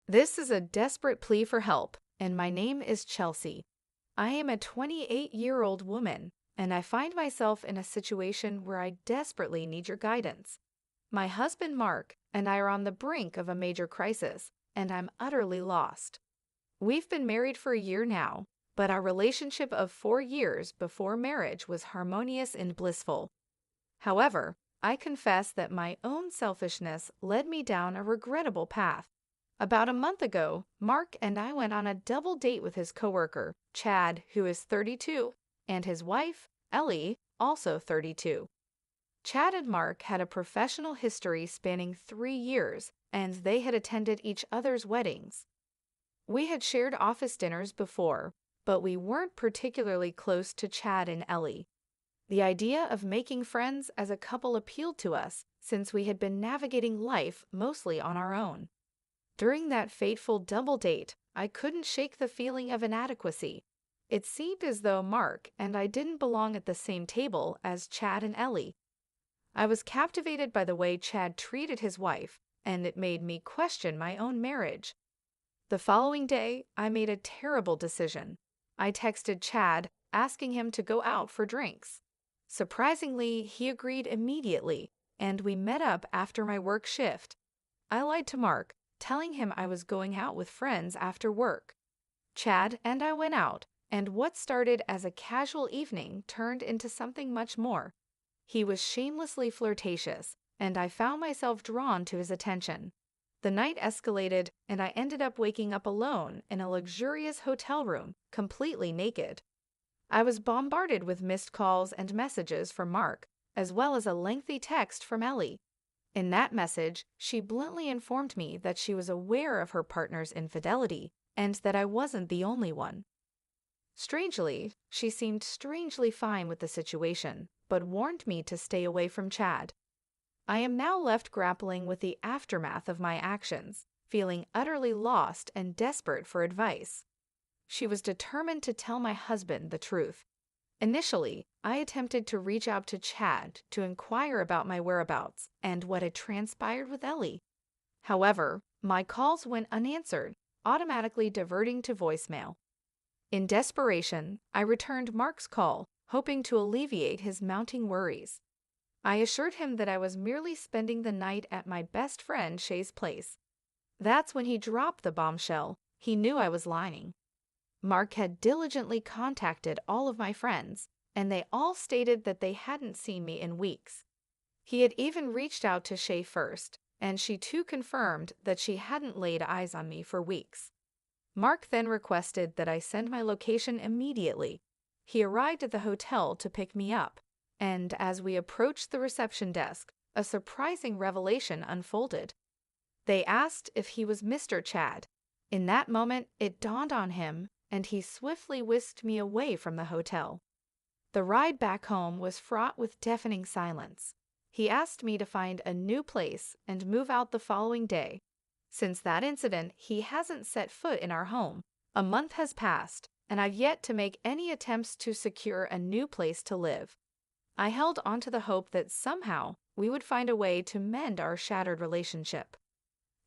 This is a desperate plea for help, and my name is Chelsea. I am a 28-year-old woman, and I find myself in a situation where I desperately need your guidance. My husband Mark and I are on the brink of a major crisis, and I'm utterly lost. We've been married for a year now, but our relationship of 4 years before marriage was harmonious and blissful. However, I confess that my own selfishness led me down a regrettable path. About a month ago, Mark and I went on a double date with his coworker, Chad, who is 32, and his wife, Ellie, also 32. Chad and Mark had a professional history spanning 3 years, and they had attended each other's weddings. We had shared office dinners before, but we weren't particularly close to Chad and Ellie. The idea of making friends as a couple appealed to us since we had been navigating life mostly on our own. During that fateful double date, I couldn't shake the feeling of inadequacy. It seemed as though Mark and I didn't belong at the same table as Chad and Ellie. I was captivated by the way Chad treated his wife, and it made me question my own marriage. The following day, I made a terrible decision. I texted Chad, asking him to go out for drinks. Surprisingly, he agreed immediately, and we met up after my work shift. I lied to Mark, telling him I was going out with friends after work. Chad and I went out, and what started as a casual evening turned into something much more. He was shamelessly flirtatious, and I found myself drawn to his attention. The night escalated, and I ended up waking up alone in a luxurious hotel room, completely naked. I was bombarded with missed calls and messages from Mark, as well as a lengthy text from Ellie. In that message, she bluntly informed me that she was aware of her partner's infidelity and that I wasn't the only one. Strangely, she seemed strangely fine with the situation, but warned me to stay away from Chad. I am now left grappling with the aftermath of my actions, feeling utterly lost and desperate for advice. She was determined to tell my husband the truth. Initially, I attempted to reach out to Chad to inquire about my whereabouts and what had transpired with Ellie. However, my calls went unanswered, automatically diverting to voicemail. In desperation, I returned Mark's call, hoping to alleviate his mounting worries. I assured him that I was merely spending the night at my best friend Shay's place. That's when he dropped the bombshell. He knew I was lying. Mark had diligently contacted all of my friends, and they all stated that they hadn't seen me in weeks. He had even reached out to Shay first, and she too confirmed that she hadn't laid eyes on me for weeks. Mark then requested that I send my location immediately. He arrived at the hotel to pick me up, and as we approached the reception desk, a surprising revelation unfolded. They asked if he was Mr. Chad. In that moment, it dawned on him, and he swiftly whisked me away from the hotel. The ride back home was fraught with deafening silence. He asked me to find a new place and move out the following day. Since that incident, he hasn't set foot in our home. A month has passed, and I've yet to make any attempts to secure a new place to live. I held on to the hope that somehow we would find a way to mend our shattered relationship.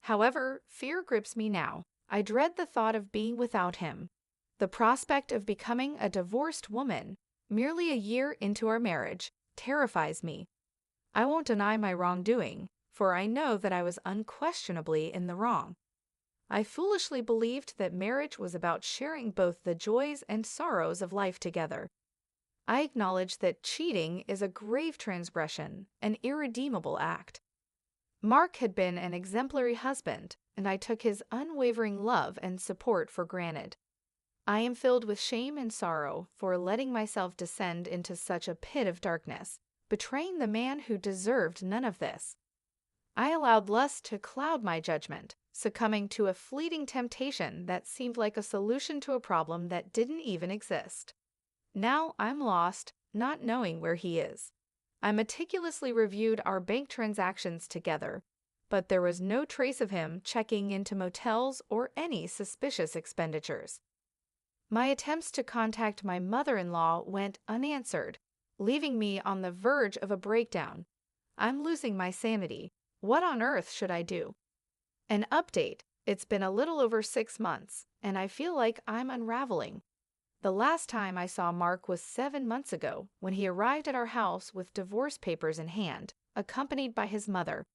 However, fear grips me now. I dread the thought of being without him. The prospect of becoming a divorced woman, merely a year into our marriage, terrifies me. I won't deny my wrongdoing, for I know that I was unquestionably in the wrong. I foolishly believed that marriage was about sharing both the joys and sorrows of life together. I acknowledge that cheating is a grave transgression, an irredeemable act. Mark had been an exemplary husband, and I took his unwavering love and support for granted. I am filled with shame and sorrow for letting myself descend into such a pit of darkness, betraying the man who deserved none of this. I allowed lust to cloud my judgment, succumbing to a fleeting temptation that seemed like a solution to a problem that didn't even exist. Now I'm lost, not knowing where he is. I meticulously reviewed our bank transactions together, but there was no trace of him checking into motels or any suspicious expenditures. My attempts to contact my mother-in-law went unanswered, leaving me on the verge of a breakdown. I'm losing my sanity. What on earth should I do? An update It's been a little over 6 months, and I feel like I'm unraveling. The last time I saw Mark was 7 months ago when he arrived at our house with divorce papers in hand, accompanied by his mother.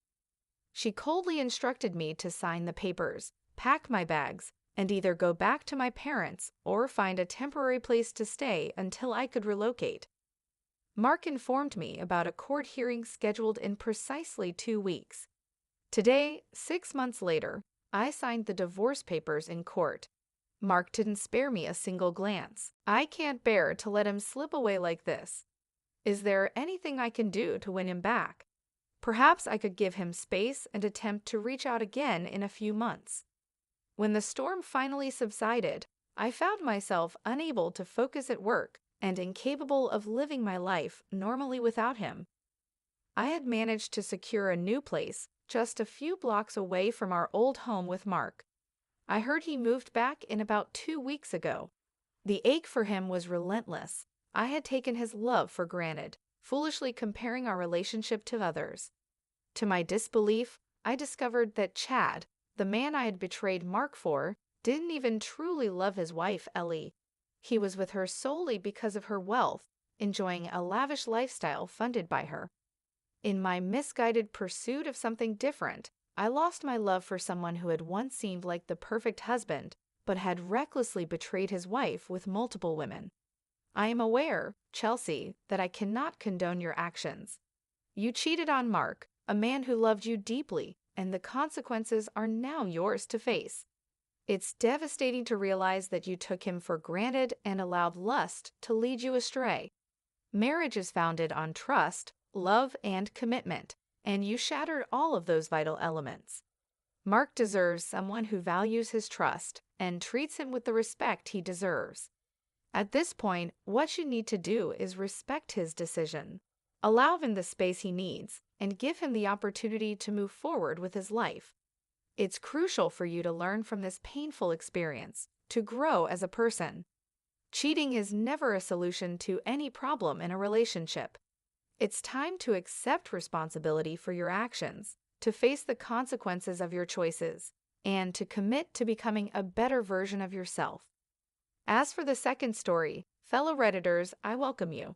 She coldly instructed me to sign the papers, pack my bags, and either go back to my parents or find a temporary place to stay until I could relocate. Mark informed me about a court hearing scheduled in precisely 2 weeks. Today, 6 months later, I signed the divorce papers in court. Mark didn't spare me a single glance. I can't bear to let him slip away like this. Is there anything I can do to win him back? Perhaps I could give him space and attempt to reach out again in a few months. When the storm finally subsided, I found myself unable to focus at work and incapable of living my life normally without him. I had managed to secure a new place just a few blocks away from our old home with Mark. I heard he moved back in about 2 weeks ago. The ache for him was relentless. I had taken his love for granted, foolishly comparing our relationship to others. To my disbelief, I discovered that Chad, the man I had betrayed Mark for, didn't even truly love his wife, Ellie. He was with her solely because of her wealth, enjoying a lavish lifestyle funded by her. In my misguided pursuit of something different, I lost my love for someone who had once seemed like the perfect husband, but had recklessly betrayed his wife with multiple women. I am aware, Chelsea, that I cannot condone your actions. You cheated on Mark, a man who loved you deeply, and the consequences are now yours to face. It's devastating to realize that you took him for granted and allowed lust to lead you astray. Marriage is founded on trust, love, and commitment, and you shattered all of those vital elements. Mark deserves someone who values his trust and treats him with the respect he deserves. At this point, what you need to do is respect his decision. Allow him the space he needs and give him the opportunity to move forward with his life. It's crucial for you to learn from this painful experience, to grow as a person. Cheating is never a solution to any problem in a relationship. It's time to accept responsibility for your actions, to face the consequences of your choices, and to commit to becoming a better version of yourself. As for the second story, fellow Redditors, I welcome you.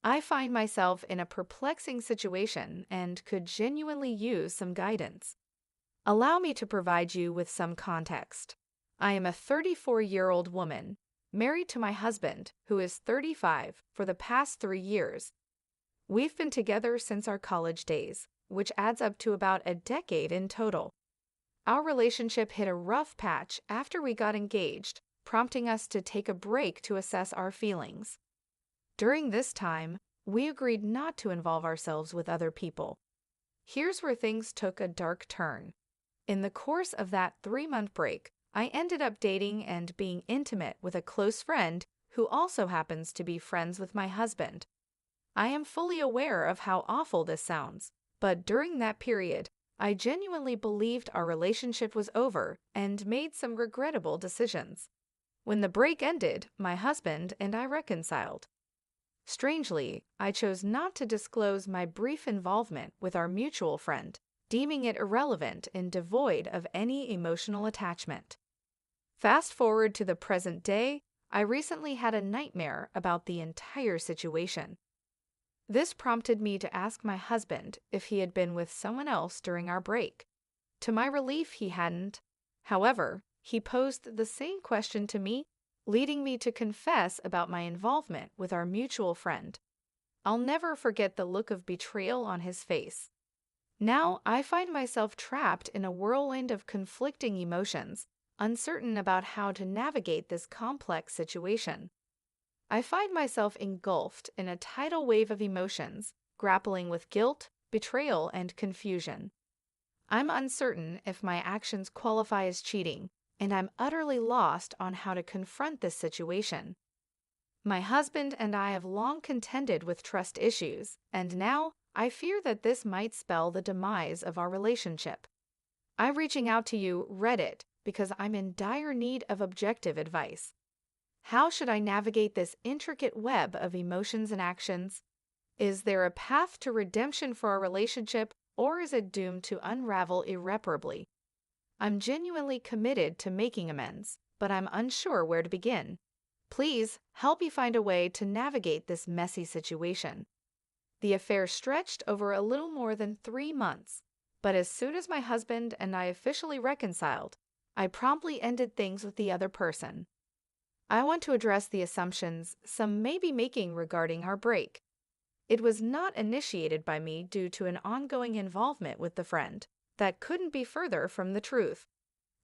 I find myself in a perplexing situation and could genuinely use some guidance. Allow me to provide you with some context. I am a 34-year-old woman, married to my husband, who is 35, for the past 3 years. We've been together since our college days, which adds up to about a decade in total. Our relationship hit a rough patch after we got engaged, prompting us to take a break to assess our feelings. During this time, we agreed not to involve ourselves with other people. Here's where things took a dark turn. In the course of that 3-month break, I ended up dating and being intimate with a close friend who also happens to be friends with my husband. I am fully aware of how awful this sounds, but during that period, I genuinely believed our relationship was over and made some regrettable decisions. When the break ended, my husband and I reconciled. Strangely, I chose not to disclose my brief involvement with our mutual friend, deeming it irrelevant and devoid of any emotional attachment. Fast forward to the present day, I recently had a nightmare about the entire situation. This prompted me to ask my husband if he had been with someone else during our break. To my relief, he hadn't. However, he posed the same question to me, leading me to confess about my involvement with our mutual friend. I'll never forget the look of betrayal on his face. Now I find myself trapped in a whirlwind of conflicting emotions, uncertain about how to navigate this complex situation. I find myself engulfed in a tidal wave of emotions, grappling with guilt, betrayal, and confusion. I'm uncertain if my actions qualify as cheating, and I'm utterly lost on how to confront this situation. My husband and I have long contended with trust issues, and now I fear that this might spell the demise of our relationship. I'm reaching out to you, Reddit, because I'm in dire need of objective advice. How should I navigate this intricate web of emotions and actions? Is there a path to redemption for our relationship, or is it doomed to unravel irreparably? I'm genuinely committed to making amends, but I'm unsure where to begin. Please help me find a way to navigate this messy situation. The affair stretched over a little more than 3 months, but as soon as my husband and I officially reconciled, I promptly ended things with the other person. I want to address the assumptions some may be making regarding our break. It was not initiated by me due to an ongoing involvement with the friend. That couldn't be further from the truth.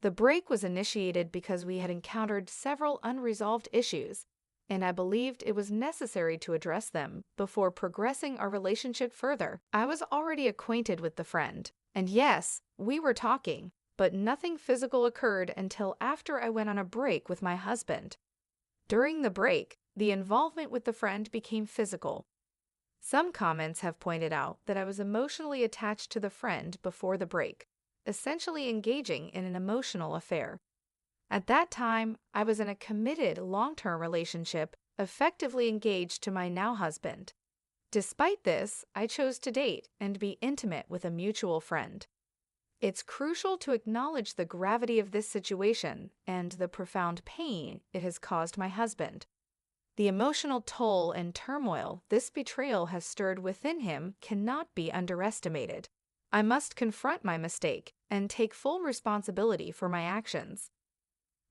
The break was initiated because we had encountered several unresolved issues, and I believed it was necessary to address them before progressing our relationship further. I was already acquainted with the friend, and yes, we were talking, but nothing physical occurred until after I went on a break with my husband. During the break, the involvement with the friend became physical. Some comments have pointed out that I was emotionally attached to the friend before the break, essentially engaging in an emotional affair. At that time, I was in a committed long-term relationship, effectively engaged to my now husband. Despite this, I chose to date and be intimate with a mutual friend. It's crucial to acknowledge the gravity of this situation and the profound pain it has caused my husband. The emotional toll and turmoil this betrayal has stirred within him cannot be underestimated. I must confront my mistake and take full responsibility for my actions.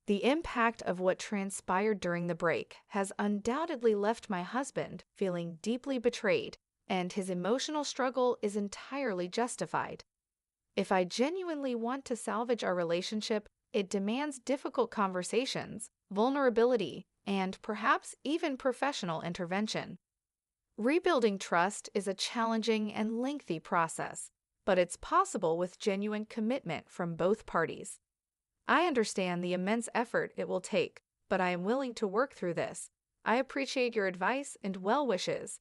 The impact of what transpired during the break has undoubtedly left my husband feeling deeply betrayed, and his emotional struggle is entirely justified. If I genuinely want to salvage our relationship, it demands difficult conversations, vulnerability, and perhaps even professional intervention. Rebuilding trust is a challenging and lengthy process, but it's possible with genuine commitment from both parties. I understand the immense effort it will take, but I am willing to work through this. I appreciate your advice and well wishes,